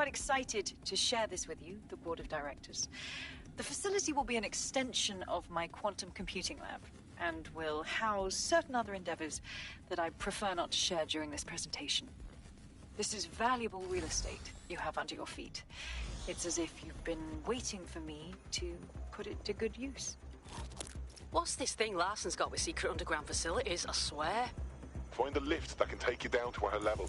quite excited to share this with you, the board of directors. The facility will be an extension of my quantum computing lab, and will house certain other endeavors that I prefer not to share during this presentation. This is valuable real estate you have under your feet. It's as if you've been waiting for me to put it to good use. What's this thing Larson's got with secret underground facilities, I swear? Find a lift that can take you down to her level.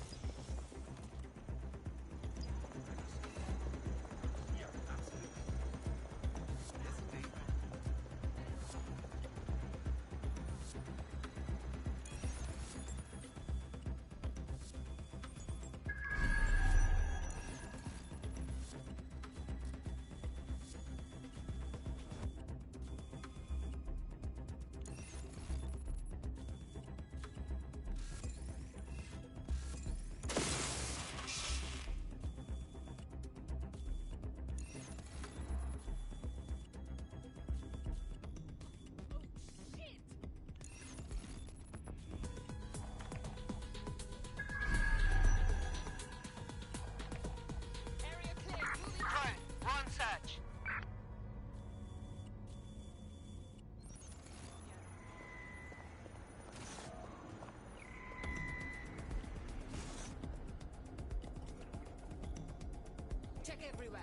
Check everywhere.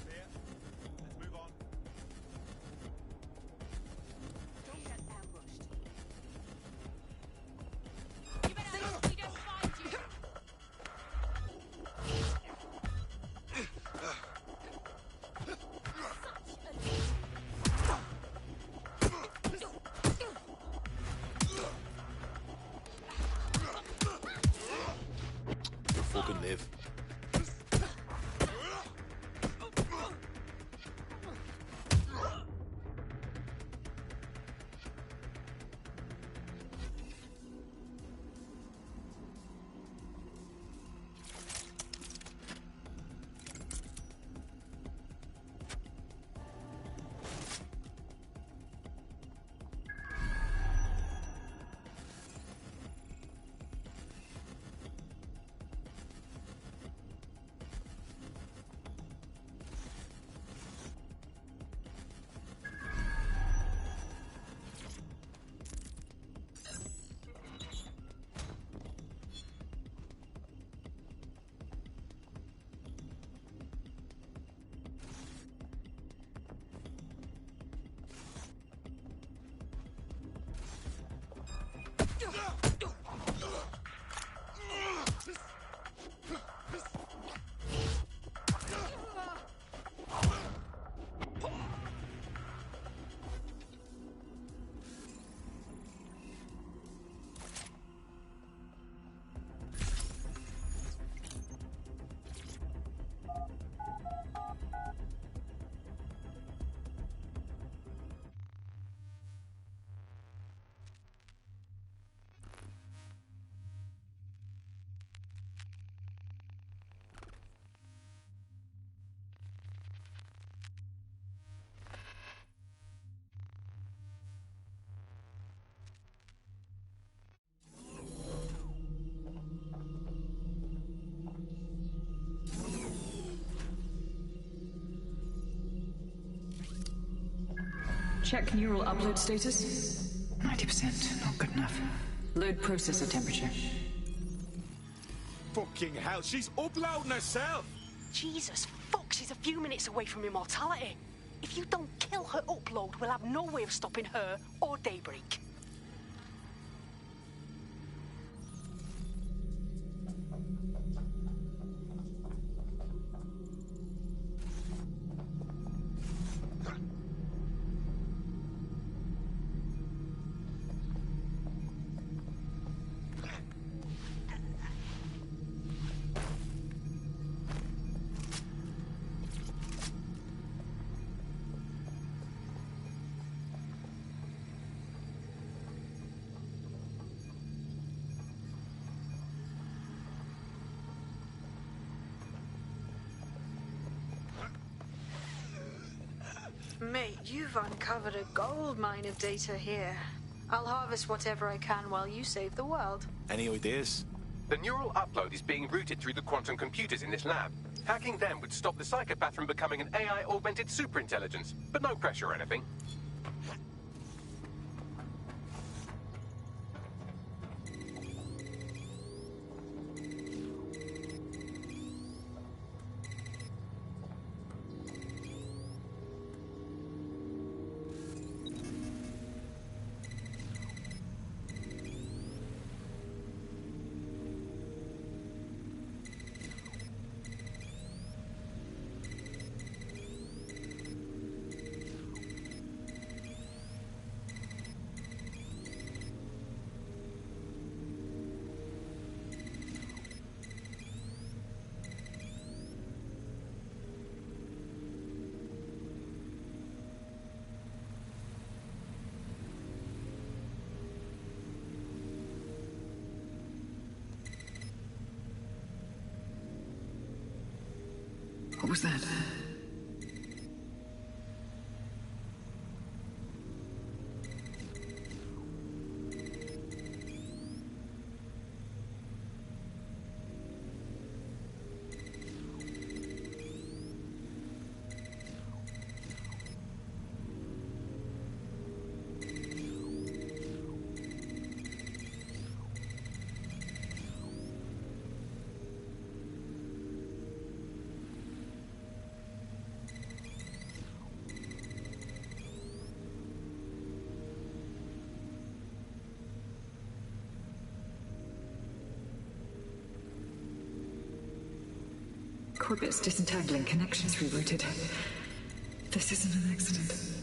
Clear. Let's move on. Don't get ambushed. You better hope we don't find you. Fucking live. Check neural upload status. 90%, not good enough. Load processor temperature. Fucking hell, she's uploading herself! Jesus fuck, she's a few minutes away from immortality. If you don't kill her upload, we'll have no way of stopping her or Daybreak. Mate, you've uncovered a gold mine of data here. I'll harvest whatever I can while you save the world. Any ideas? The neural upload is being routed through the quantum computers in this lab. Hacking them would stop the psychopath from becoming an AI-augmented superintelligence, but no pressure or anything. What was that? Corbet's disentangling connections rerouted. This isn't an accident.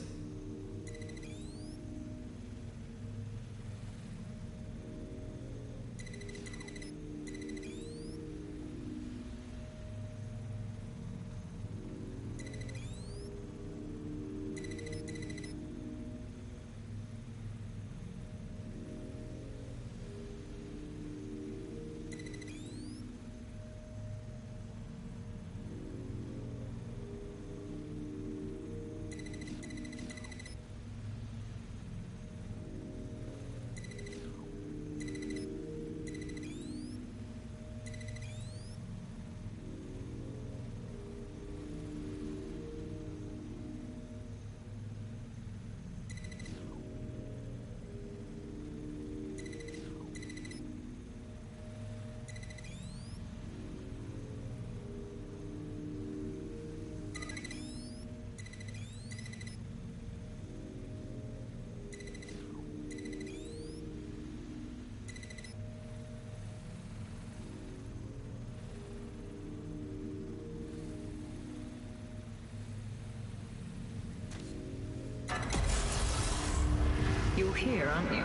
You're here, aren't you?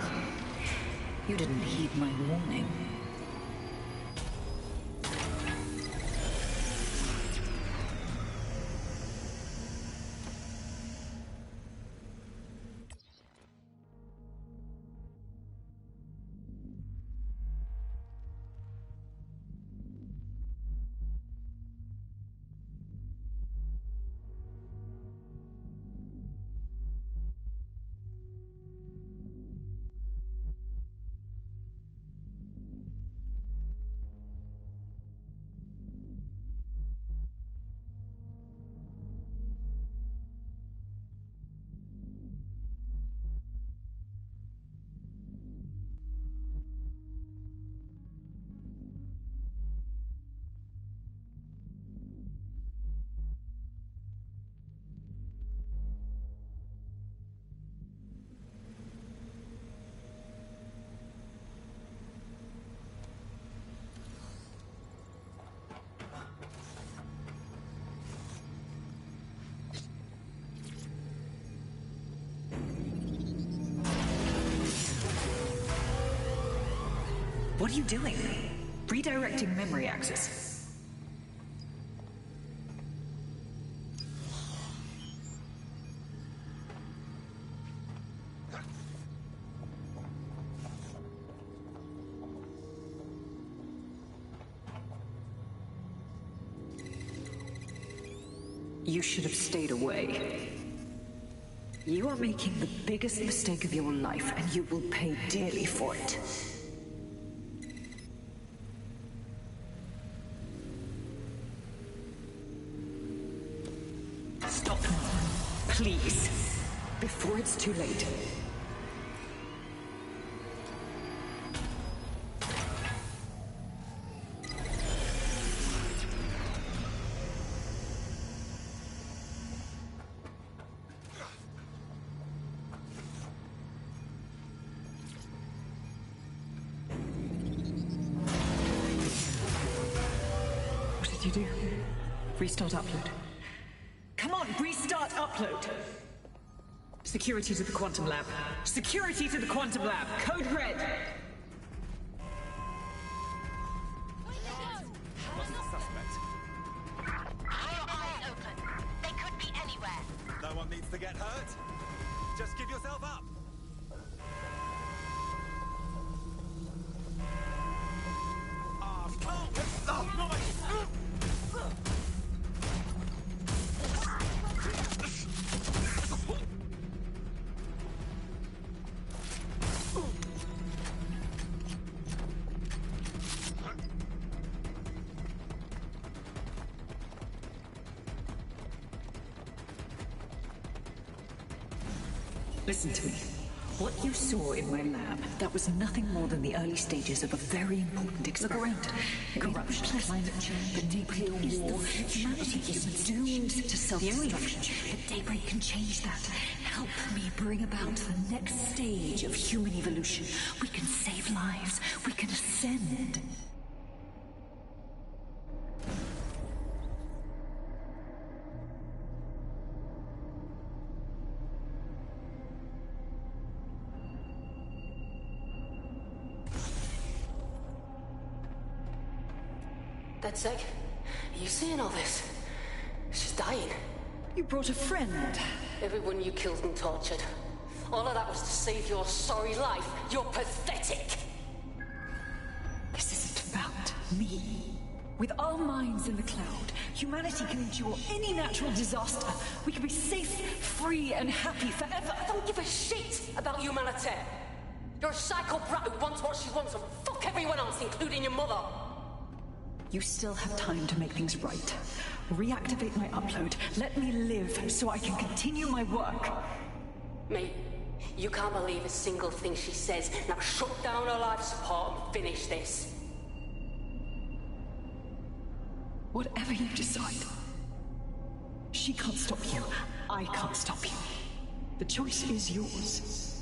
You didn't heed my warning. What are you doing? Redirecting memory access. You should have stayed away. You are making the biggest mistake of your life, and you will pay dearly for it. Stop now, please, before it's too late. What did you do? Restart upload. Come on, restart upload! Security to the quantum lab. Security to the quantum lab. Code red! What's the suspect? Keep your eyes open. They could be anywhere. No one needs to get hurt. Just give yourself up. Ah, Listen to me. What you saw in my lab, that was nothing more than the early stages of a very important experiment. Look around. Corruption, climate change, the nuclear war. Humanity is doomed to self-destruction. But Daybreak can change that. Help me bring about the next stage of human evolution. We can save lives. We can ascend. Dead sick? Are you seeing all this? She's dying. You brought a friend. Everyone you killed and tortured. All of that was to save your sorry life. You're pathetic. This isn't about me. With our minds in the cloud, humanity can endure any natural disaster. We can be safe, free, and happy forever. I don't give a shit about humanity. You're a psycho brat who wants what she wants and fuck everyone else, including your mother. You still have time to make things right. Reactivate my upload. Let me live so I can continue my work. Mate, you can't believe a single thing she says. Now shut down her life support and finish this. Whatever you decide. She can't stop you. I can't stop you. The choice is yours.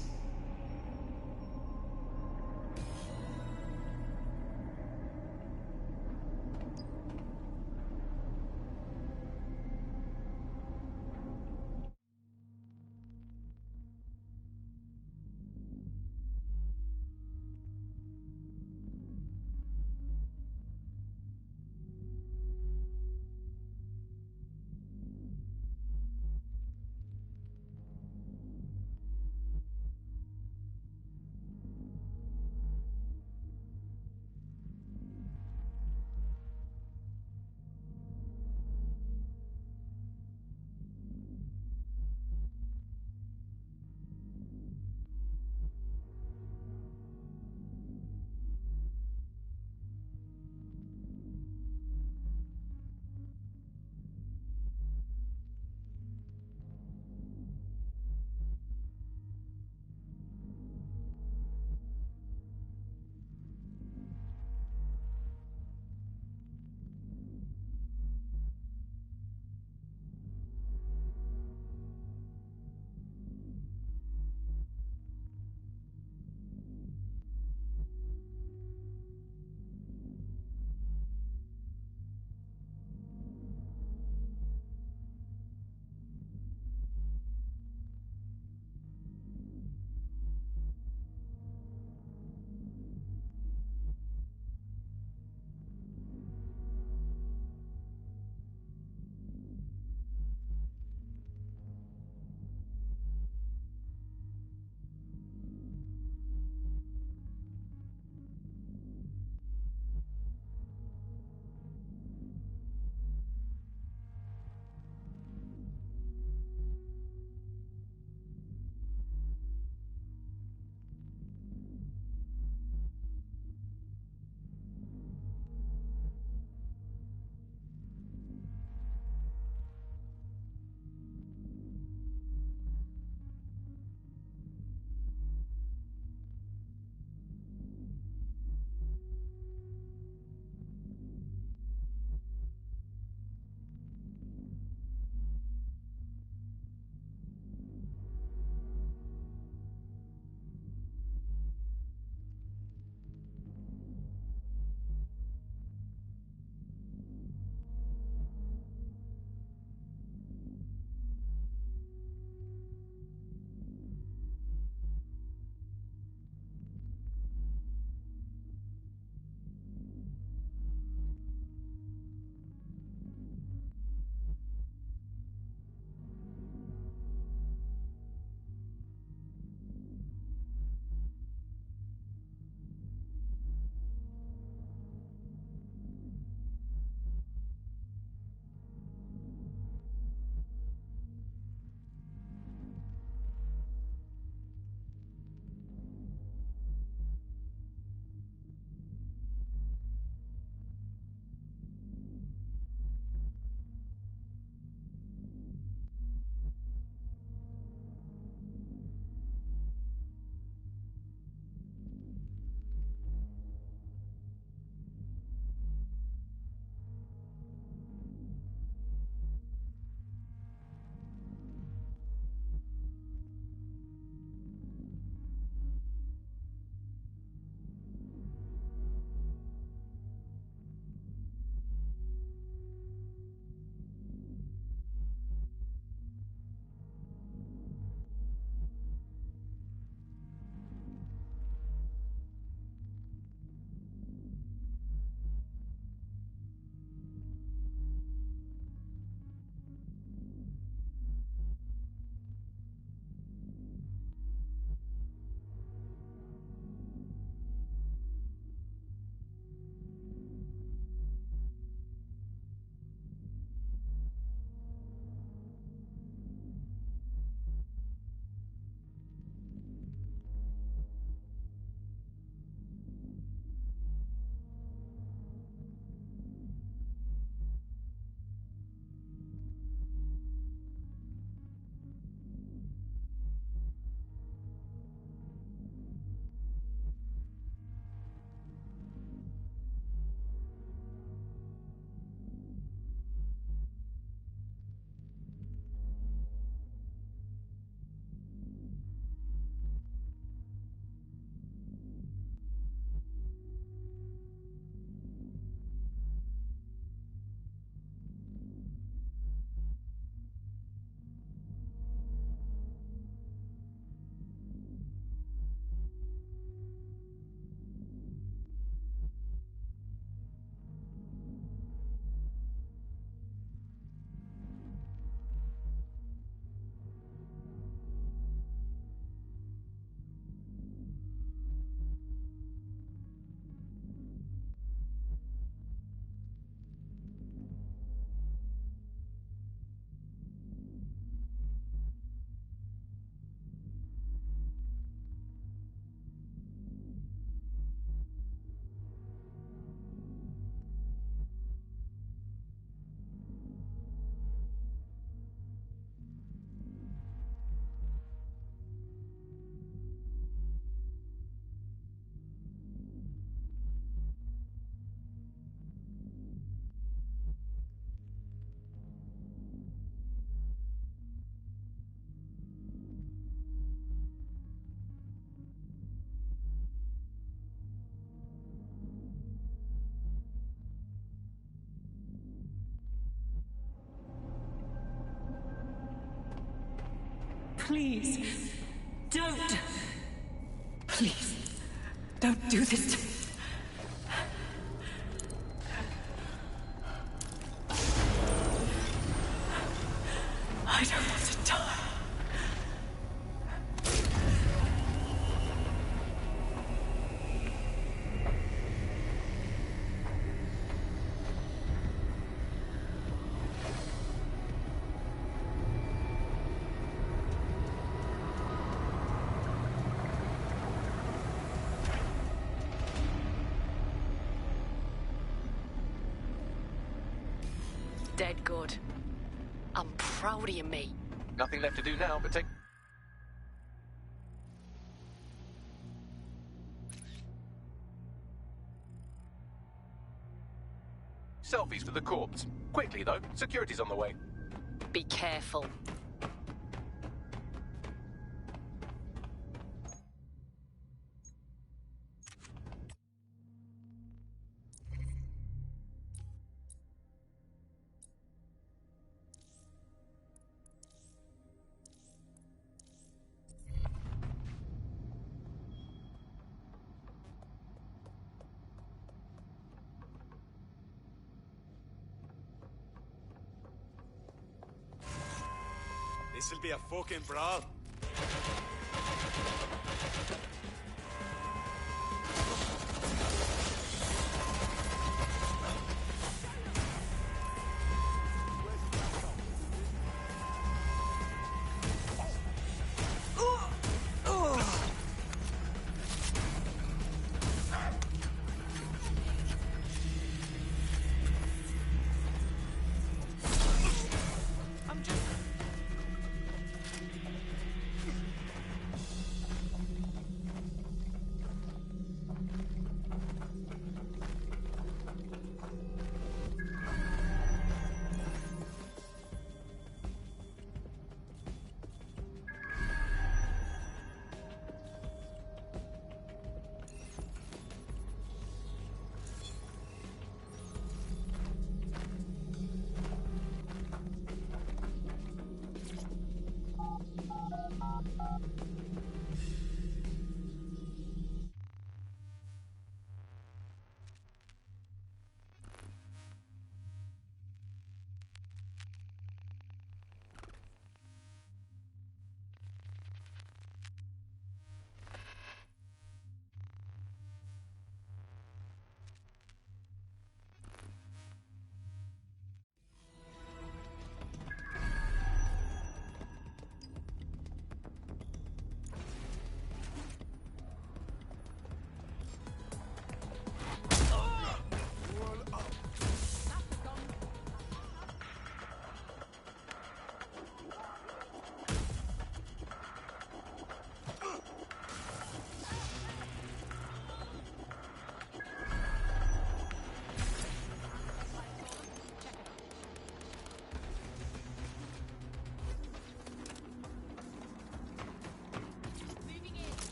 please, don't. Please, don't do this to me. I don't want to die. Dead good. I'm proud of you, mate. Nothing left to do now but take... selfies for the corpse. Quickly, though. Security's on the way. Be careful. This'll be a fucking brawl.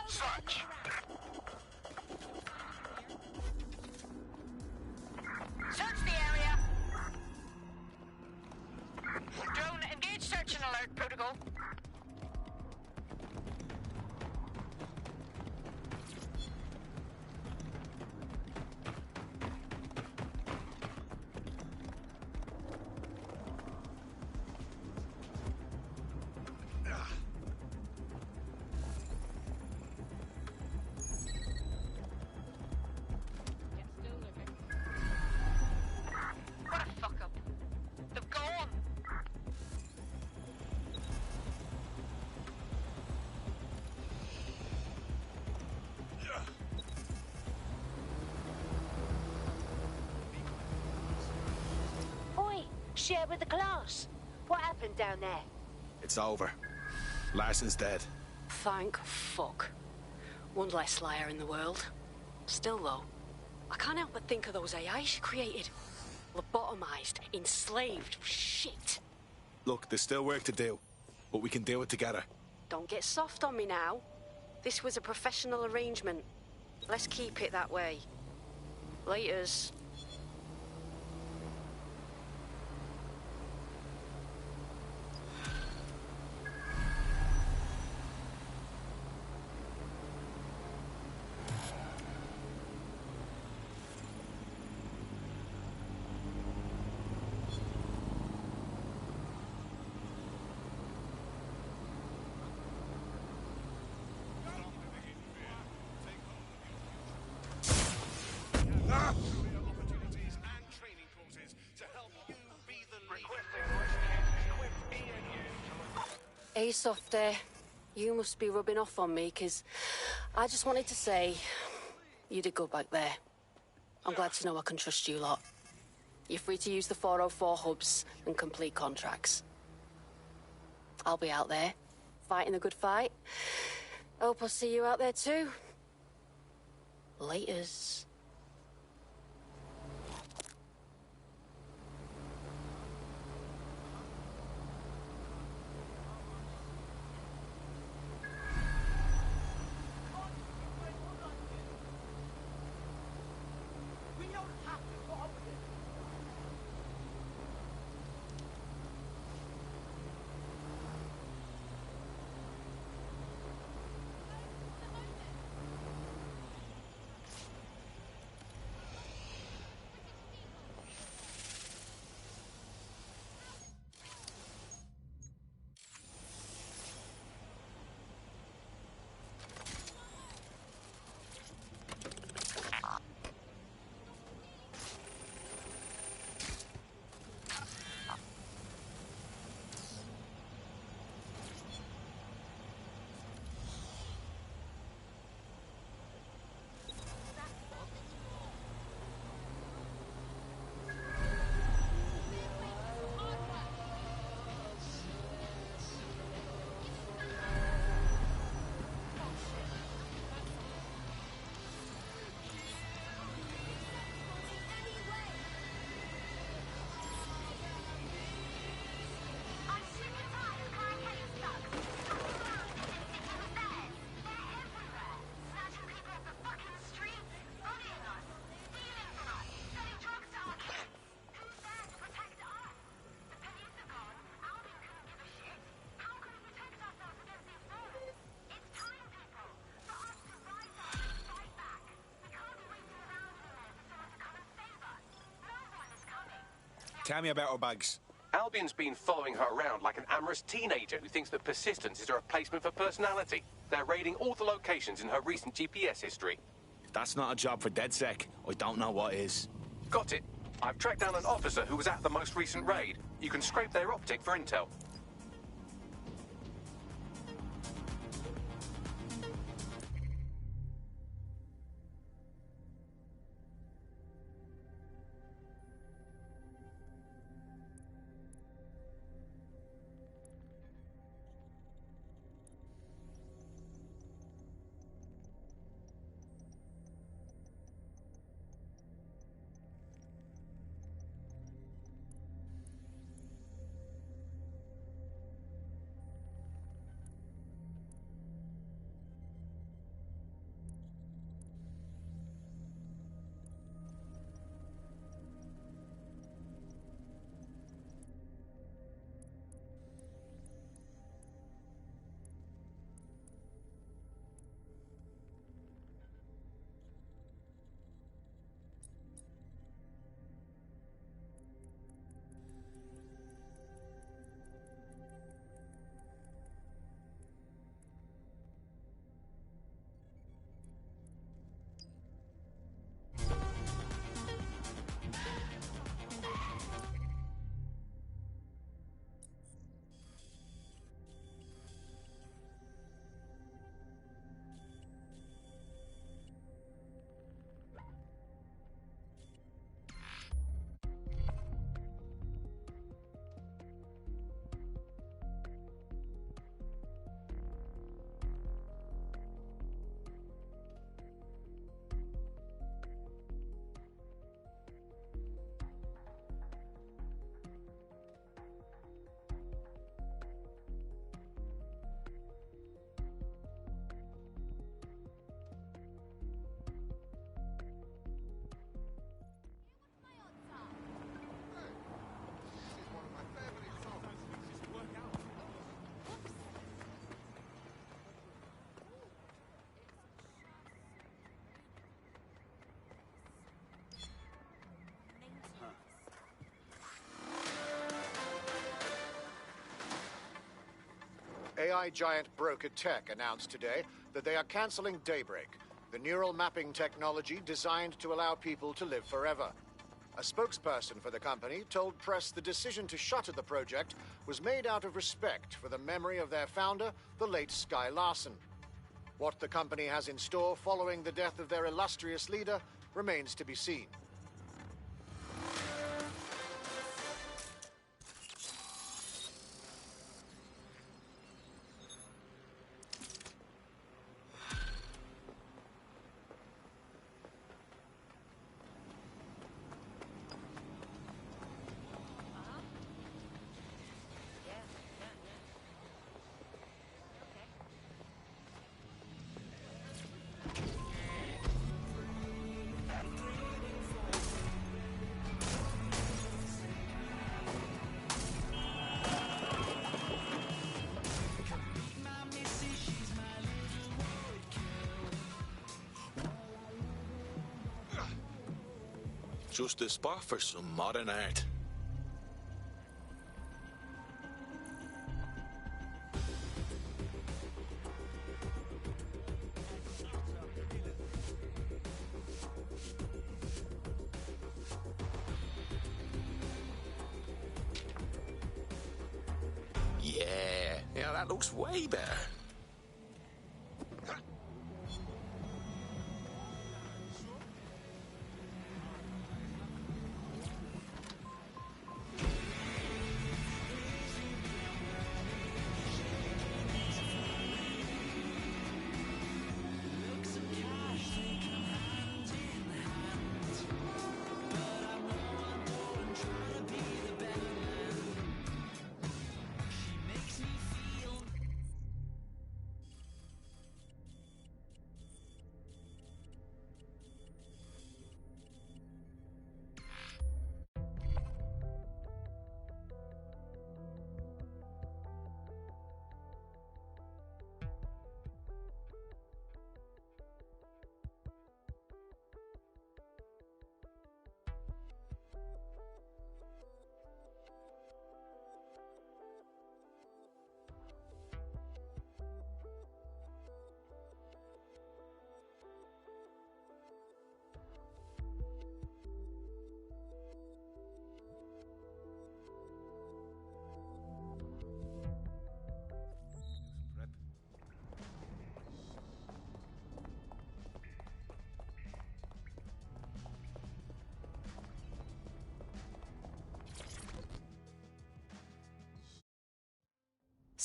Search. Search the area. Drone, engage search and alert protocol. What a fuck up. They've gone. Oi, share with the class. What happened down there? It's over. Larson's dead. Thank fuck. One less liar in the world. Still, though, I can't help but think of those AI she created. Lobotomized, enslaved, shit. Look, there's still work to do, but we can do it together. Don't get soft on me now. This was a professional arrangement. Let's keep it that way. Laters. Hey, Softy. You must be rubbing off on me, 'cause I just wanted to say you did good back there. I'm glad to know I can trust you lot. You're free to use the 404 hubs and complete contracts. I'll be out there, fighting the good fight. Hope I'll see you out there too. Laters. Tell me about her bugs. Albion's been following her around like an amorous teenager who thinks that persistence is a replacement for personality. They're raiding all the locations in her recent GPS history. If that's not a job for DedSec, I don't know what is. Got it. I've tracked down an officer who was at the most recent raid. You can scrape their optic for intel. AI giant Broker Tech announced today that they are canceling Daybreak, the neural mapping technology designed to allow people to live forever. A spokesperson for the company told press the decision to shutter the project was made out of respect for the memory of their founder, the late Sky Larson. What the company has in store following the death of their illustrious leader remains to be seen. Just the spot for some modern art. Yeah, that looks way better.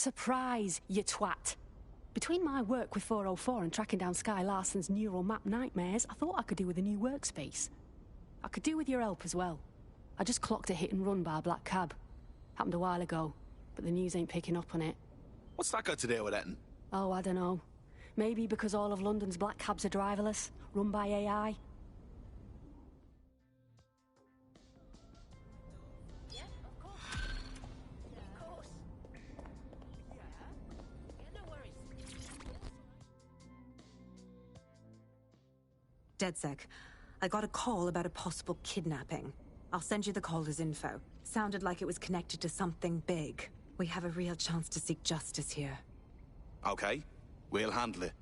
Surprise, you twat. Between my work with 404 and tracking down Sky Larson's neural map nightmares, I thought I could do with a new workspace. I could do with your help as well. I just clocked a hit and run by a black cab. Happened a while ago, but the news ain't picking up on it. What's that got to do with it? Oh, I don't know. Maybe because all of London's black cabs are driverless, run by AI. DedSec, I got a call about a possible kidnapping. I'll send you the caller's info. Sounded like it was connected to something big. We have a real chance to seek justice here. Okay, we'll handle it.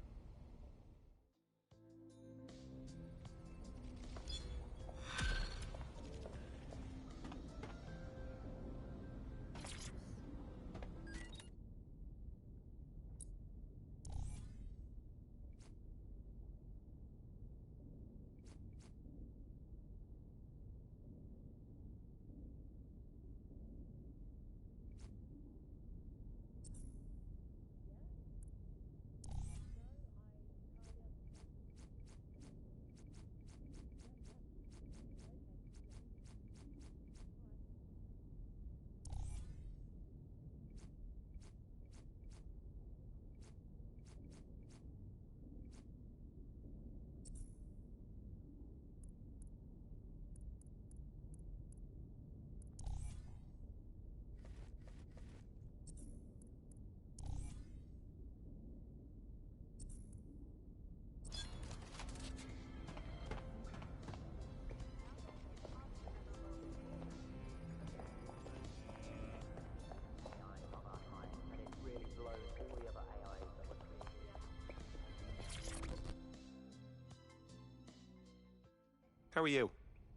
How are you?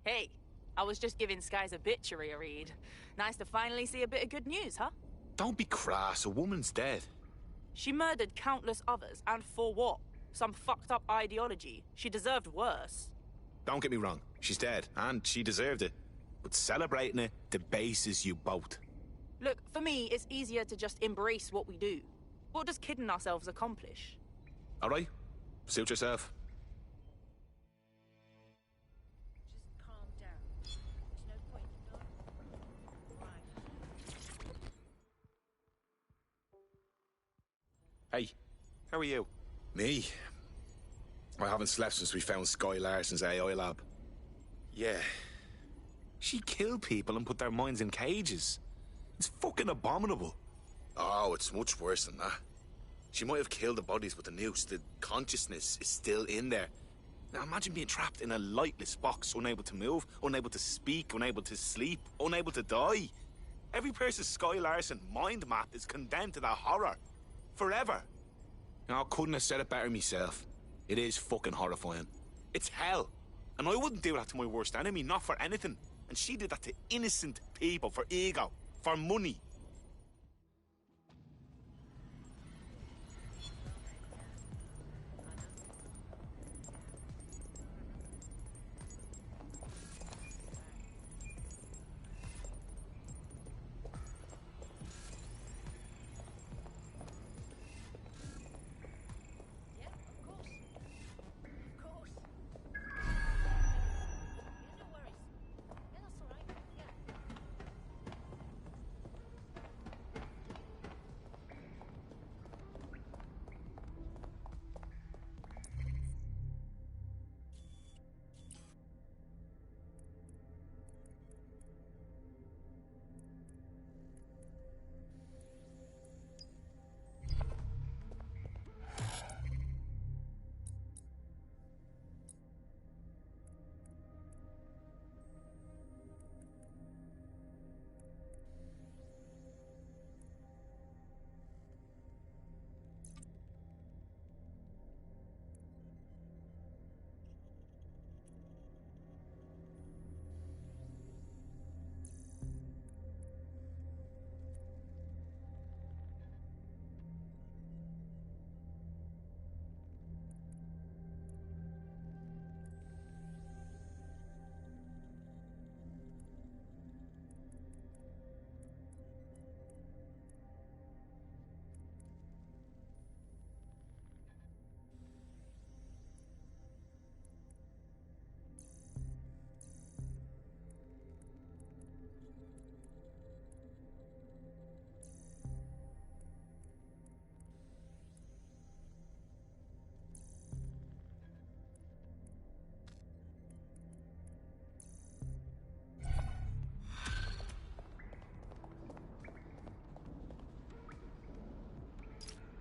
Hey, I was just giving Sky's obituary a read. Nice to finally see a bit of good news, huh? Don't be crass. A woman's dead. She murdered countless others, and for what? Some fucked up ideology. She deserved worse. Don't get me wrong. She's dead, and she deserved it. But celebrating it debases you both. Look, for me, it's easier to just embrace what we do. What does kidding ourselves accomplish? All right? Suit yourself. Just calm down. There's no point in going. Right. Hey, how are you? Me? I haven't slept since we found Sky Larson's AI lab. Yeah. She killed people and put their minds in cages. It's fucking abominable. Oh, it's much worse than that. She might have killed the bodies with the noose. The consciousness is still in there. Now imagine being trapped in a lightless box, unable to move, unable to speak, unable to sleep, unable to die. Every person's Sky Larson mind map is condemned to that horror. Forever. Now, I couldn't have said it better myself. It is fucking horrifying. It's hell. And I wouldn't do that to my worst enemy, not for anything. And she did that to innocent people for ego, for money. Yeah, of course. Of course. Yeah, no worries. Yeah, that's all right. Yeah.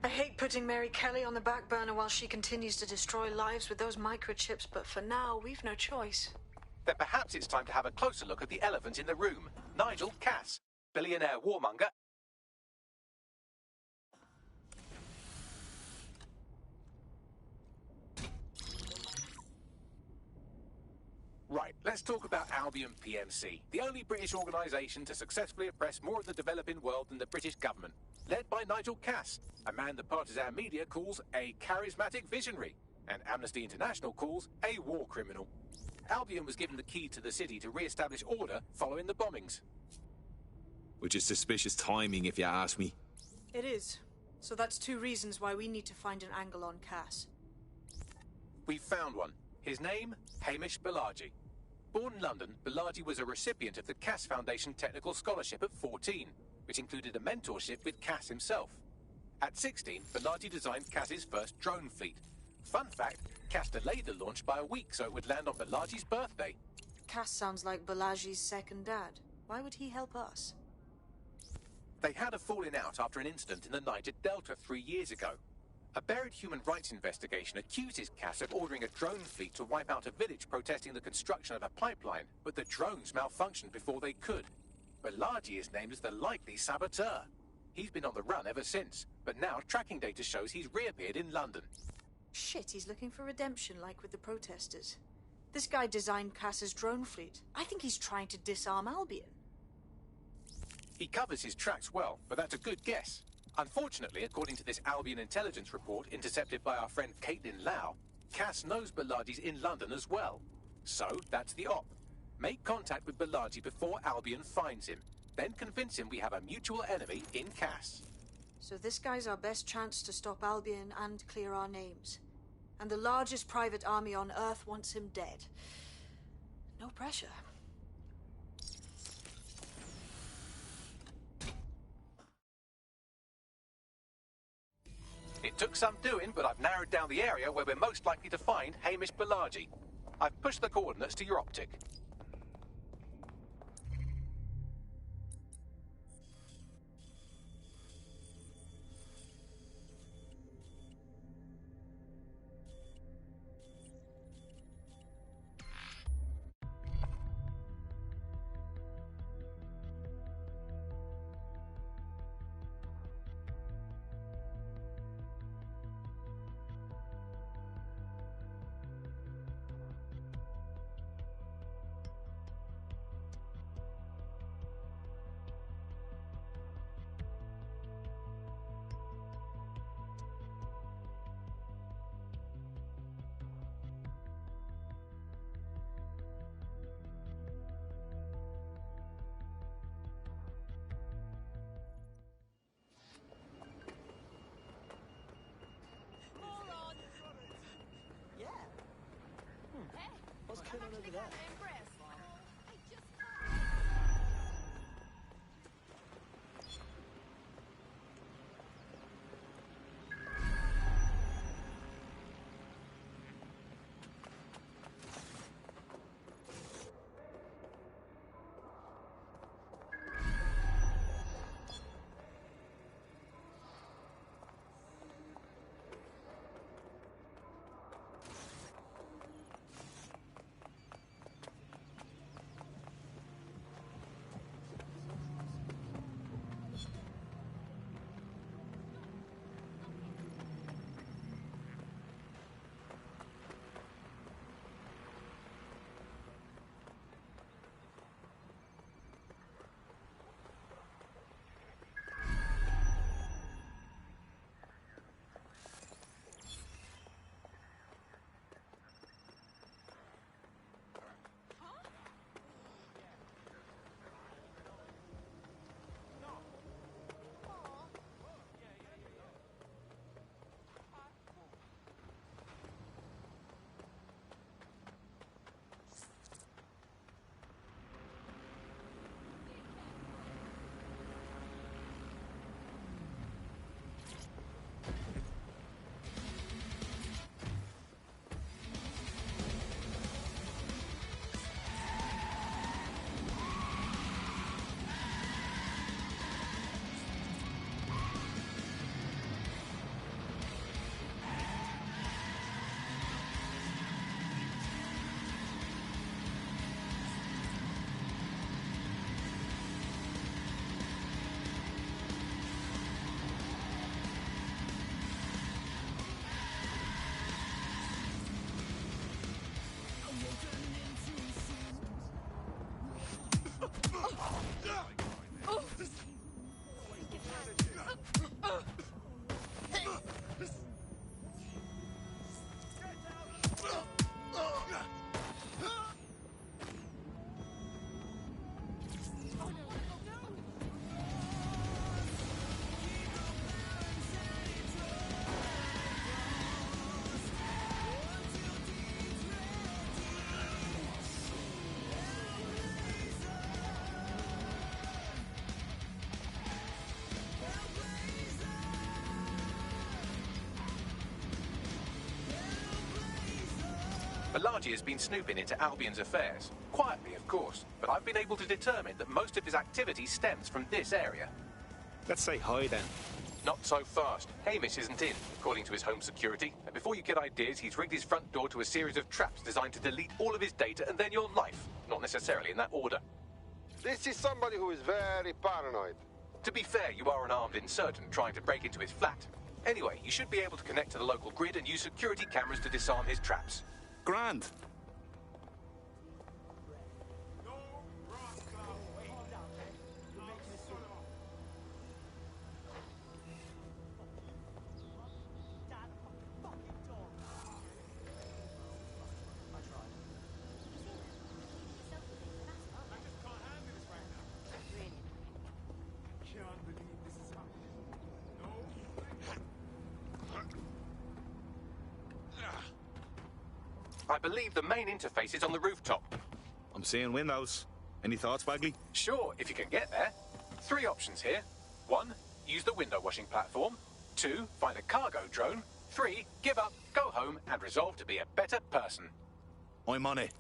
I hate putting Mary Kelly on the back burner while she continues to destroy lives with those microchips, but for now, we've no choice. Then perhaps it's time to have a closer look at the elephant in the room. Nigel Cass, billionaire warmonger. Right, let's talk about Albion PMC, the only British organisation to successfully oppress more of the developing world than the British government. Led by Nigel Cass, a man the partisan media calls a charismatic visionary, and Amnesty International calls a war criminal. Albion was given the key to the city to re-establish order following the bombings. Which is suspicious timing, if you ask me. It is. So that's two reasons why we need to find an angle on Cass. We've found one. His name, Hamish Balaji. Born in London, Balaji was a recipient of the Cass Foundation Technical Scholarship at 14, which included a mentorship with Cass himself. At 16, Balaji designed Cass's first drone fleet. Fun fact, Cass delayed the launch by a week so it would land on Balaji's birthday. Cass sounds like Balaji's second dad. Why would he help us? They had a falling out after an incident in the Niger Delta 3 years ago. A buried human rights investigation accuses Cass of ordering a drone fleet to wipe out a village protesting the construction of a pipeline, but the drones malfunctioned before they could. Balaji is named as the likely saboteur. He's been on the run ever since, but now tracking data shows he's reappeared in London. Shit, he's looking for redemption like with the protesters. This guy designed Cass's drone fleet. I think he's trying to disarm Albion. He covers his tracks well, but that's a good guess. Unfortunately, according to this Albion intelligence report intercepted by our friend Caitlin Lau, Cass knows Balaji's in London as well. So, that's the op. Make contact with Balaji before Albion finds him. Then convince him we have a mutual enemy in Cass. So this guy's our best chance to stop Albion and clear our names. And the largest private army on Earth wants him dead. No pressure. It took some doing, but I've narrowed down the area where we're most likely to find Hamish Balaji. I've pushed the coordinates to your optic. Balaji has been snooping into Albion's affairs. Quietly, of course, but I've been able to determine that most of his activity stems from this area. Let's say hi then. Not so fast. Hamish isn't in, according to his home security. And before you get ideas, he's rigged his front door to a series of traps designed to delete all of his data and then your life. Not necessarily in that order. This is somebody who is very paranoid. To be fair, you are an armed insurgent trying to break into his flat. Anyway, you should be able to connect to the local grid and use security cameras to disarm his traps. Grand. I believe the main interface is on the rooftop. I'm seeing windows. Any thoughts, Bagley? Sure, if you can get there. 3 options here. 1, use the window washing platform. 2, find a cargo drone. 3, give up, go home, and resolve to be a better person. I'm on it.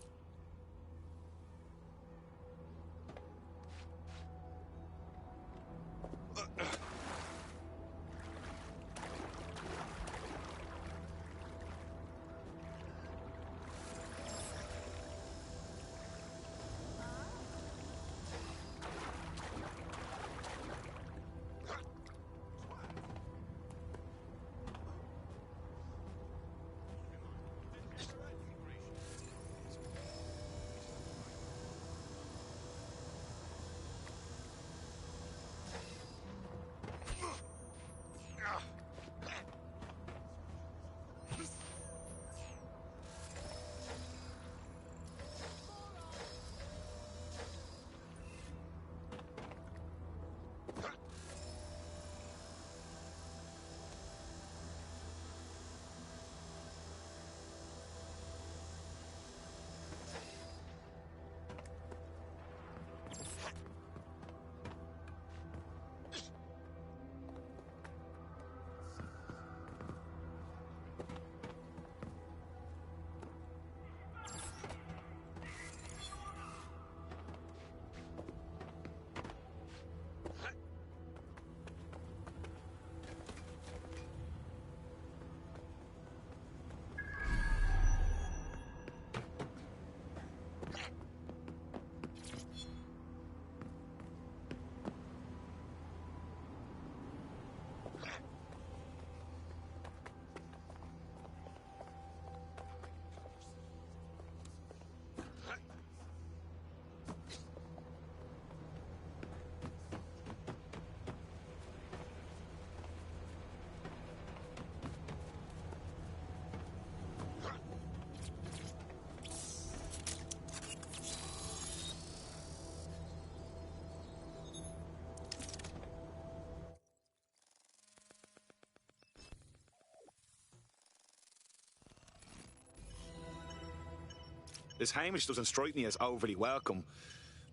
This Hamish doesn't strike me as overly welcome,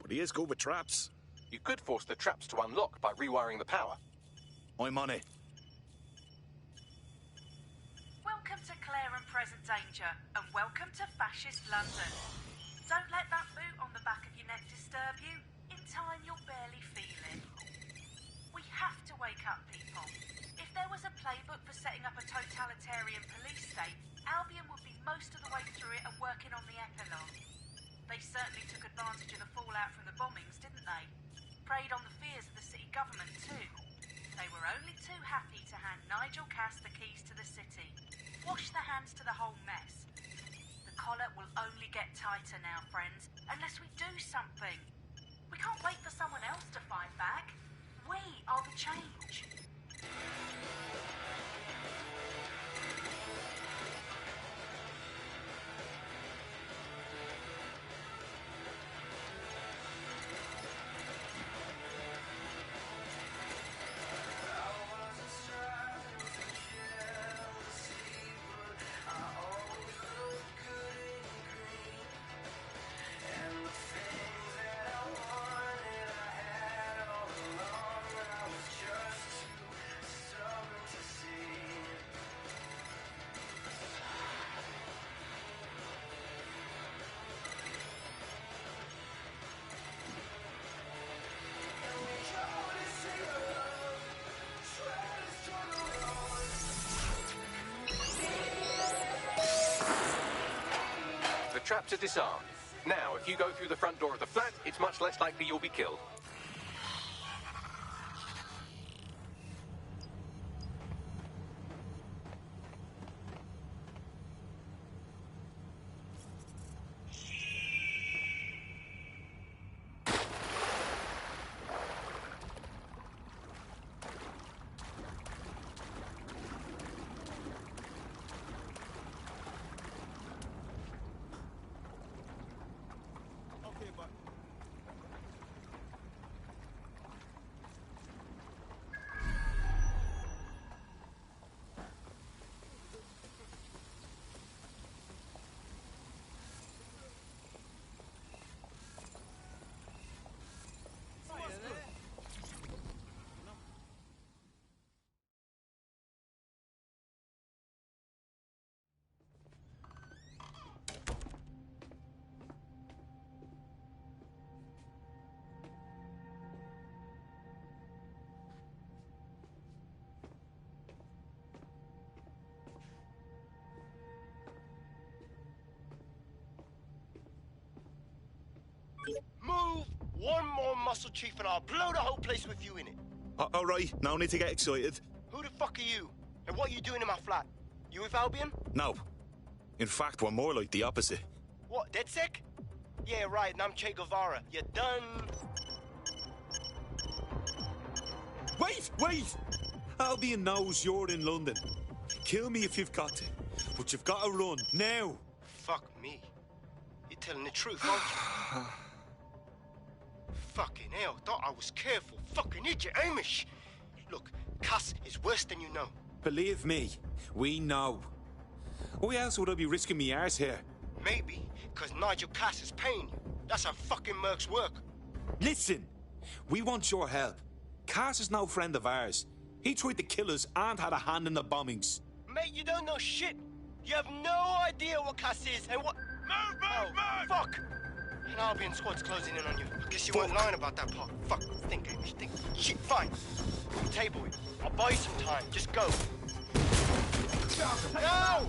but he is good with traps. You could force the traps to unlock by rewiring the power. I'm on it. Welcome to Clare and Present Danger, and welcome to Fascist London. Don't let that boot on the back of your neck disturb you. In time, you'll barely feel it. We have to wake up, people. If there was a playbook for setting up a totalitarian police state, Albion would be most of the way through it and working on the epilogue. They certainly took advantage of the fallout from the bombings, didn't they? Preyed on the fears of the city government, too. They were only too happy to hand Nigel Cass the keys to the city. Wash their hands to the whole mess. The collar will only get tighter now, friends, unless we do something. We can't wait for someone else to fight back. We are the change. The traps are disarmed. Now, if you go through the front door of the flat, it's much less likely you'll be killed. Move one more muscle, Chief, and I'll blow the whole place with you in it. All right, no need to get excited. Who the fuck are you? And what are you doing in my flat? You with Albion? No. In fact, we're more like the opposite. What, DedSec? Yeah, right, and I'm Che Guevara. You done? Wait! Albion knows you're in London. Kill me if you've got to, but you've got to run, now. Fuck me. You're telling the truth, aren't you? Fucking hell, thought I was careful. Fucking idiot, Amish. Look, Cass is worse than you know. Believe me, we know. Why else would I be risking me arse here? Maybe, because Nigel Cass is paying you. That's how fucking mercs work. Listen, we want your help. Cass is no friend of ours. He tried to kill us and had a hand in the bombings. Mate, you don't know shit. You have no idea what Cass is and what... Move! Fuck! An Albion squad's closing in on you. I guess you weren't lying about that part. Fuck. Think, Amish, think. Shit, fine. Table it. I'll buy you some time. Just go. Go!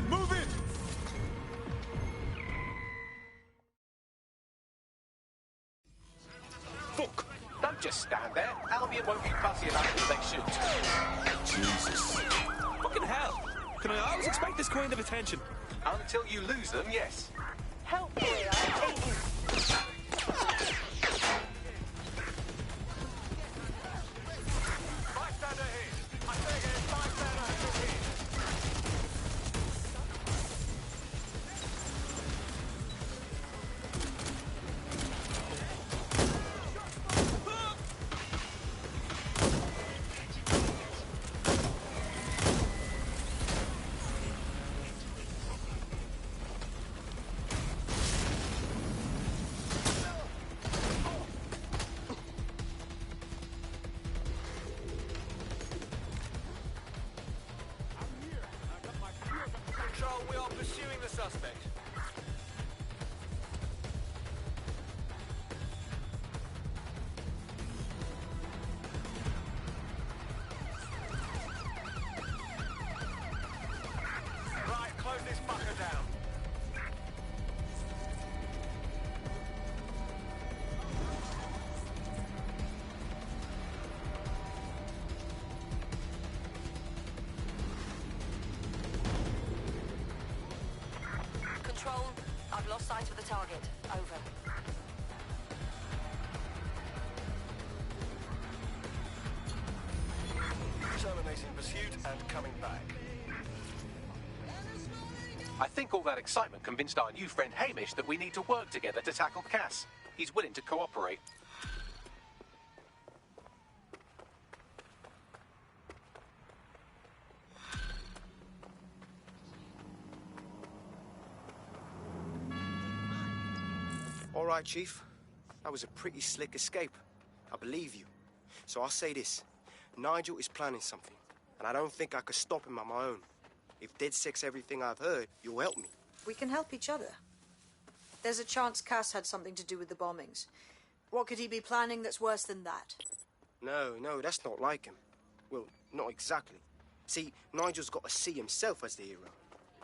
Move in! Fuck! Don't just stand there. Albion won't be fussy enough until they shoot. Jesus. Fucking hell! Can I always expect this kind of attention? Until you lose them, yes. Help me, I'll take you. Bystander hit. I say again, bystander hit. Control, we are pursuing the suspect. Right, close this fucker down. Control, I've lost sight of the target. Over. Terminating pursuit and coming back. I think all that excitement convinced our new friend Hamish that we need to work together to tackle Cass. He's willing to cooperate. All right, Chief. That was a pretty slick escape. I believe you. So I'll say this. Nigel is planning something, and I don't think I could stop him on my own. If DedSec's everything I've heard, you'll help me. We can help each other. There's a chance Cass had something to do with the bombings. What could he be planning that's worse than that? No, that's not like him. Well, not exactly. See, Nigel's got to see himself as the hero.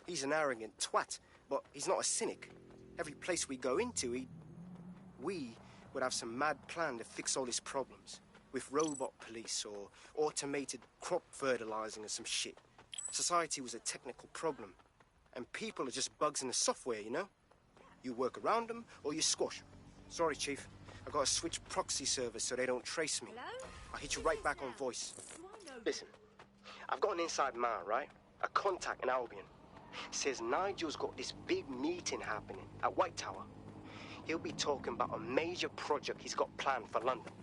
He's an arrogant twat, but he's not a cynic. Every place we go into, we would have some mad plan to fix all his problems. With robot police or automated crop fertilizing or some shit. Society was a technical problem. And people are just bugs in the software, you know? You work around them or you squash them. Sorry, Chief. I gotta switch proxy servers so they don't trace me. Hello? I'll hit you right back on voice. Listen, I've got an inside man, right? A contact in Albion. Says Nigel's got this big meeting happening at White Tower. He'll be talking about a major project he's got planned for London.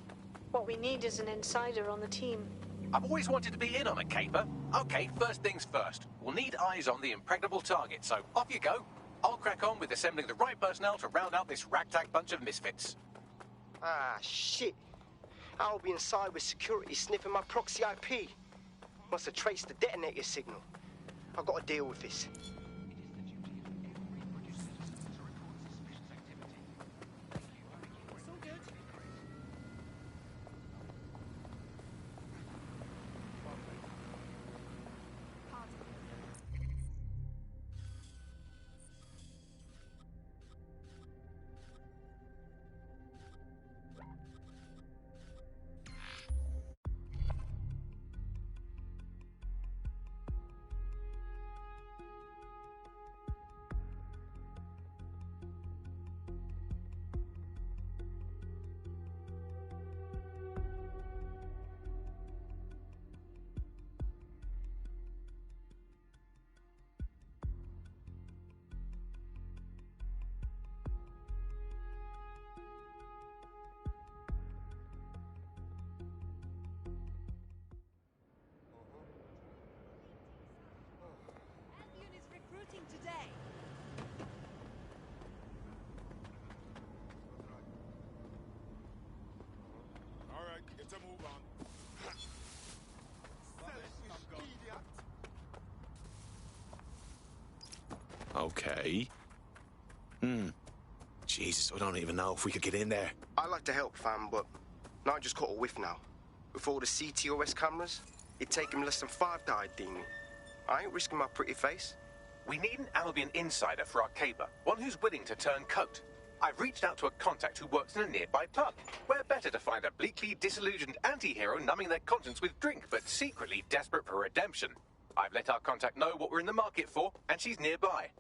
What we need is an insider on the team. I've always wanted to be in on a caper. Okay, first things first. We'll need eyes on the impregnable target, so off you go. I'll crack on with assembling the right personnel to round out this ragtag bunch of misfits. Ah, shit. Albion cyber security sniffing my proxy IP. Must have traced the detonator signal. I've got to deal with this. Okay. Jesus, I don't even know if we could get in there. I'd like to help, fam, but I just caught a whiff now. With all the CTOS cameras, it'd take him less than 5 to ID me. I ain't risking my pretty face. We need an Albion insider for our caper, one who's willing to turn coat. I've reached out to a contact who works in a nearby pub. Where better to find a bleakly disillusioned anti-hero numbing their conscience with drink, but secretly desperate for redemption. I've let our contact know what we're in the market for, and she's nearby.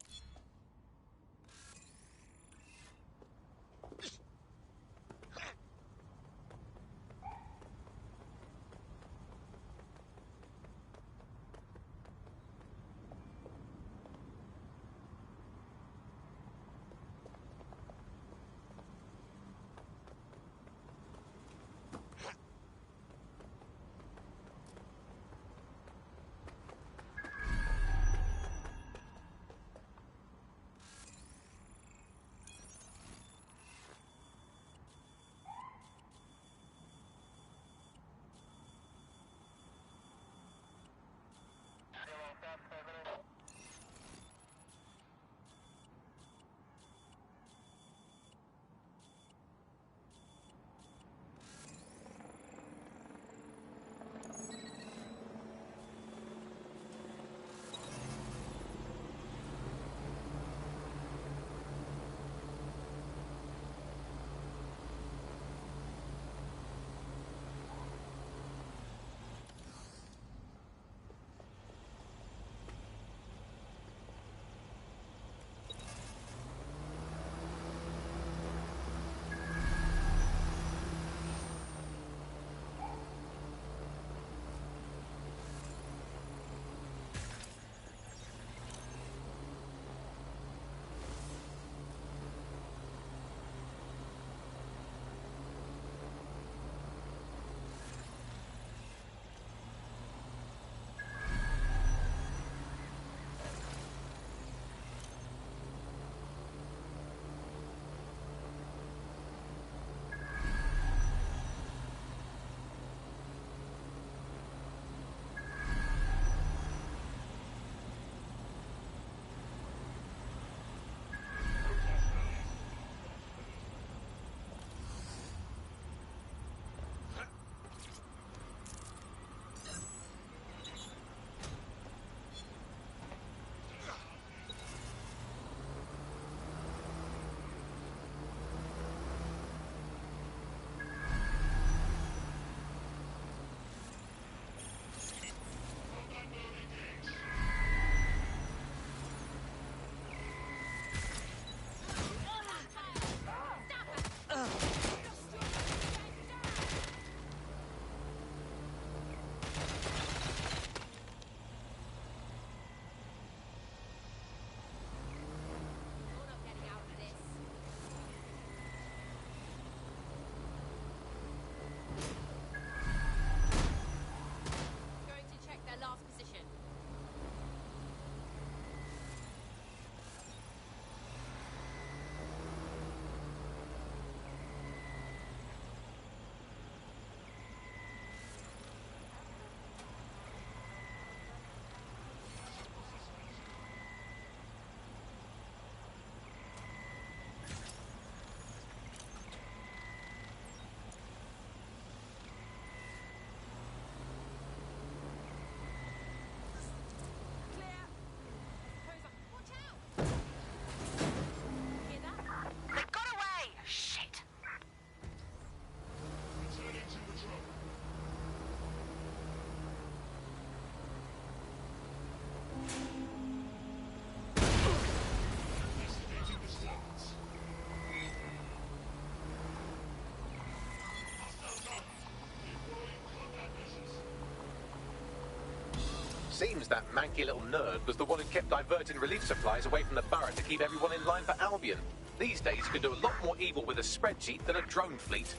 Seems that manky little nerd was the one who kept diverting relief supplies away from the Burret to keep everyone in line for Albion. These days, you can do a lot more evil with a spreadsheet than a drone fleet.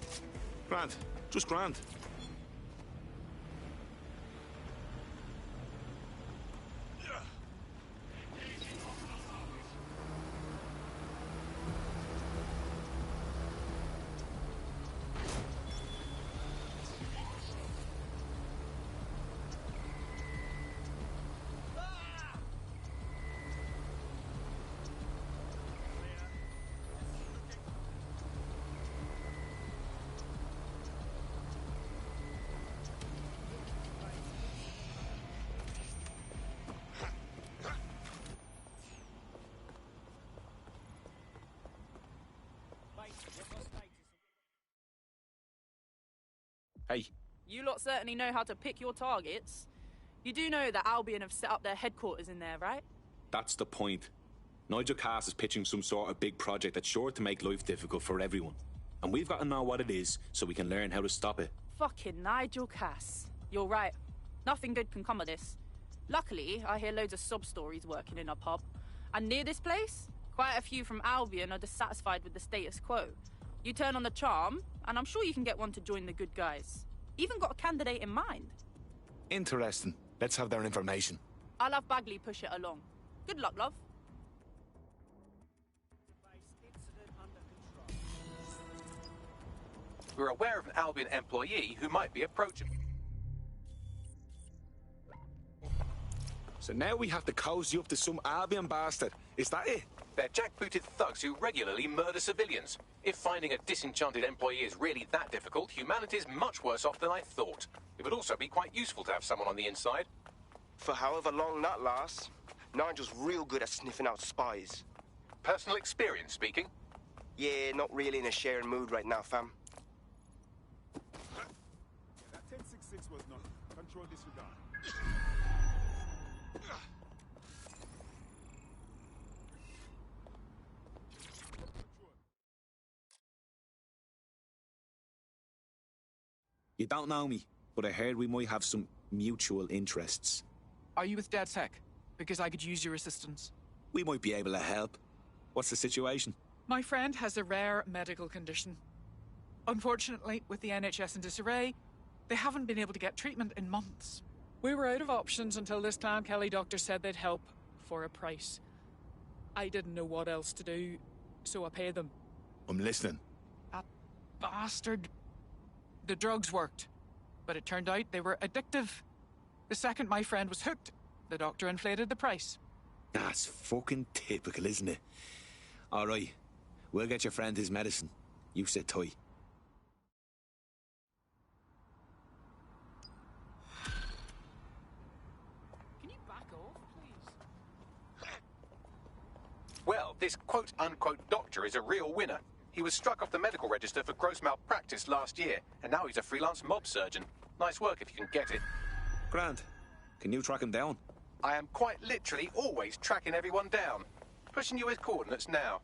Grand. Just grand. Hey. You lot certainly know how to pick your targets. You do know that Albion have set up their headquarters in there, right? That's the point. Nigel Cass is pitching some sort of big project that's sure to make life difficult for everyone. And we've got to know what it is so we can learn how to stop it. Fucking Nigel Cass. You're right. Nothing good can come of this. Luckily, I hear loads of sob stories working in a pub. And near this place, quite a few from Albion are dissatisfied with the status quo. You turn on the charm, and I'm sure you can get one to join the good guys. Even got a candidate in mind. Interesting. Let's have their information. I'll have Bagley push it along. Good luck, love. We're aware of an Albion employee who might be approaching. So now we have to cozy up to some Albion bastard. Is that it? They're jackbooted thugs who regularly murder civilians. If finding a disenchanted employee is really that difficult, humanity's much worse off than I thought. It would also be quite useful to have someone on the inside. For however long that lasts, Nigel's real good at sniffing out spies. Personal experience speaking? Yeah, not really in a sharing mood right now, fam. That 1066 was not control disregard. You don't know me, but I heard we might have some mutual interests. Are you with DedSec? Because I could use your assistance. We might be able to help. What's the situation? My friend has a rare medical condition. Unfortunately, with the NHS in disarray, they haven't been able to get treatment in months. We were out of options until this Clan Kelly doctor said they'd help for a price. I didn't know what else to do, so I paid them. I'm listening. That bastard. The drugs worked, but it turned out they were addictive. The second my friend was hooked, the doctor inflated the price. That's fucking typical, isn't it? All right, we'll get your friend his medicine. You sit tight. Can you back off, please? Well, this quote-unquote doctor is a real winner. He was struck off the medical register for gross malpractice last year, and now he's a freelance mob surgeon. Nice work if you can get it. Grant, can you track him down? I am quite literally always tracking everyone down. Pushing you his coordinates now.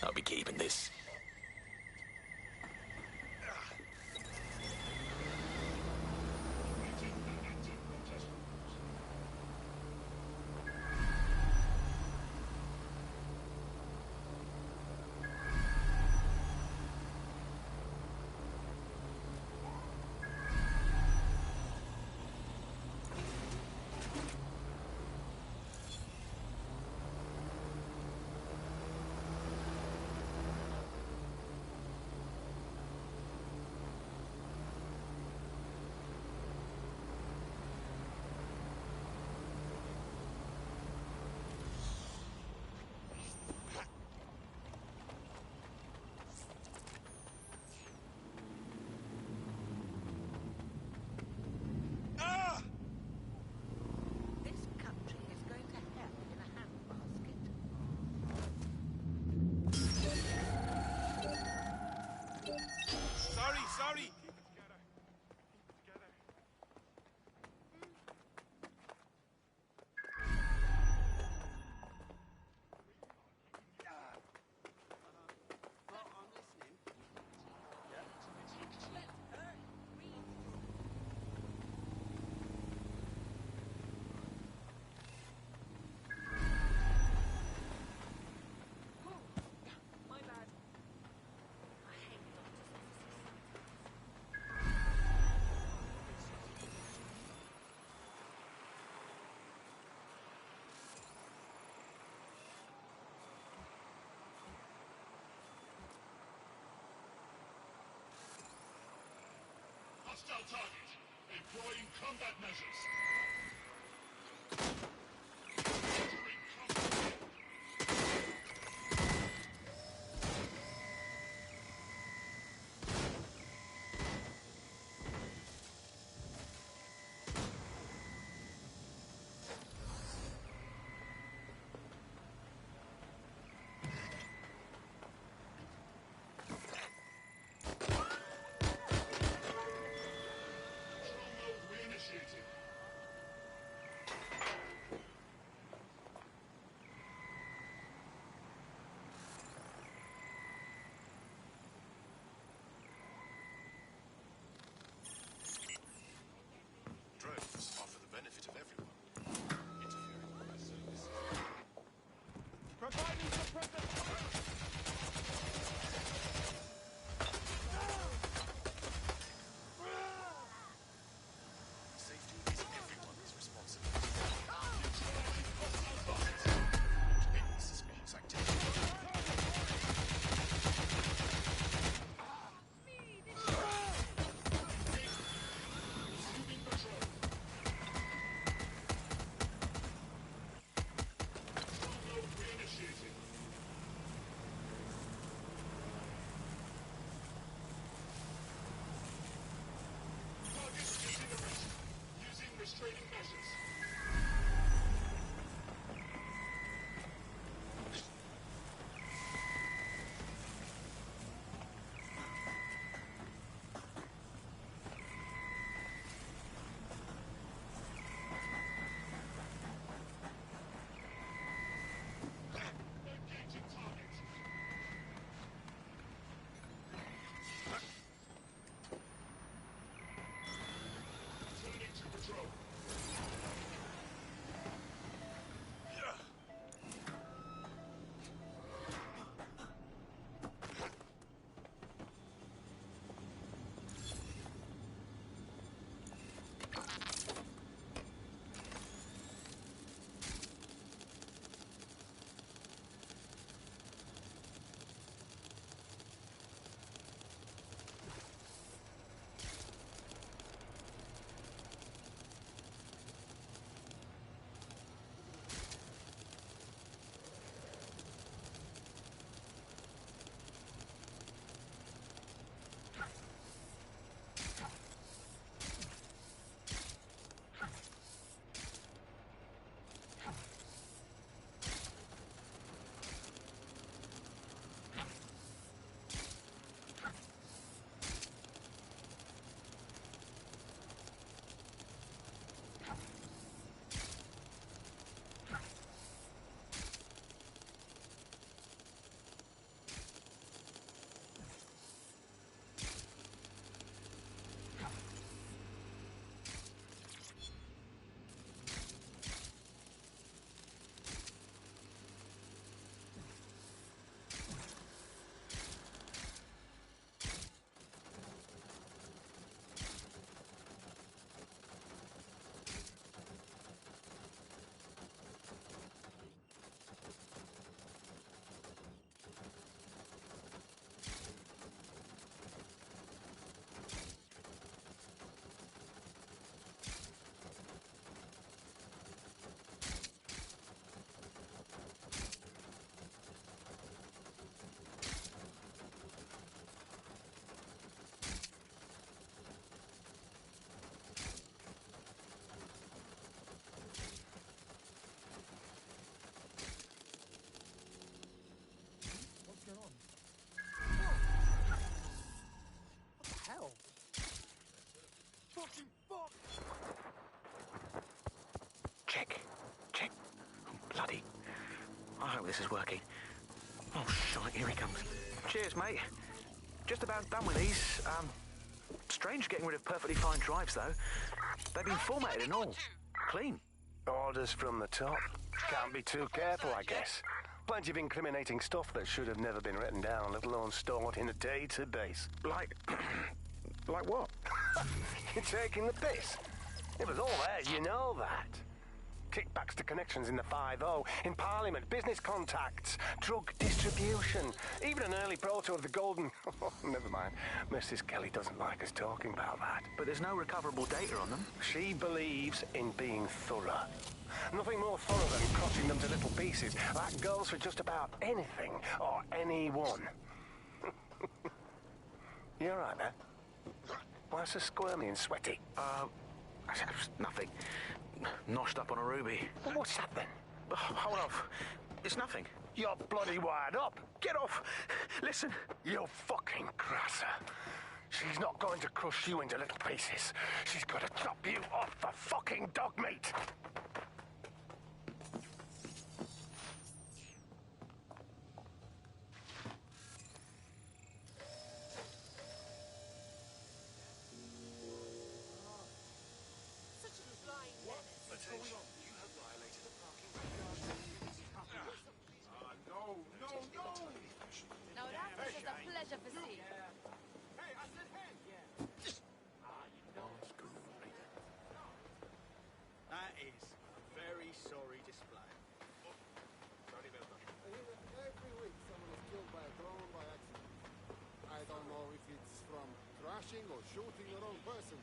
I'll be keeping this. Drones are for the benefit of everyone. Interfering with my service. Providing suppressor fire! Safety is everyone's responsibility. Neutralizing hostile forces. Launch any suspicious activity. Resuming patrol. Control node reinitiated. Target incineration. Using restraining measures. Engaging target. Returning to patrol. What's going on? What the hell? Fucking fuck! Check. Oh, bloody. I hope this is working. Oh, shite, here he comes. Cheers, mate. Just about done with these. Strange getting rid of perfectly fine drives, though. They've been formatted and all. Clean. Orders from the top. Can't be too careful, I guess. Plenty of incriminating stuff that should have never been written down, let alone stored in a database. Like what? You're taking the piss. It was all there, you know that. kickbacks to connections in the 5-0, in Parliament, business contacts, drug distribution, even an early proto of the Golden... Never mind. Mrs. Kelly doesn't like us talking about that. But there's no recoverable data on them. She believes in being thorough. Nothing more thorough than crushing them to little pieces. That goes for just about anything or anyone. You all right there? Why so squirmy and sweaty? Nothing. Noshed up on a ruby. Well, what's that then? Hold off. It's nothing. You're bloody wired up. Get off. Listen, you fucking crasser. She's not going to crush you into little pieces. She's going to chop you off for fucking dog meat. Now that was just a pleasure to see. That is a very sorry display. Sorry about that. Every week someone is killed by a drone by accident. I don't know if it's from crashing or shooting the wrong person,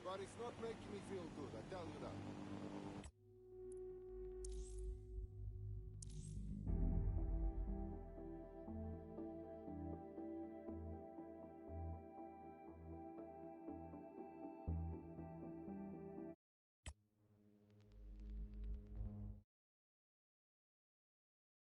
but it's not making me feel good, I tell you that.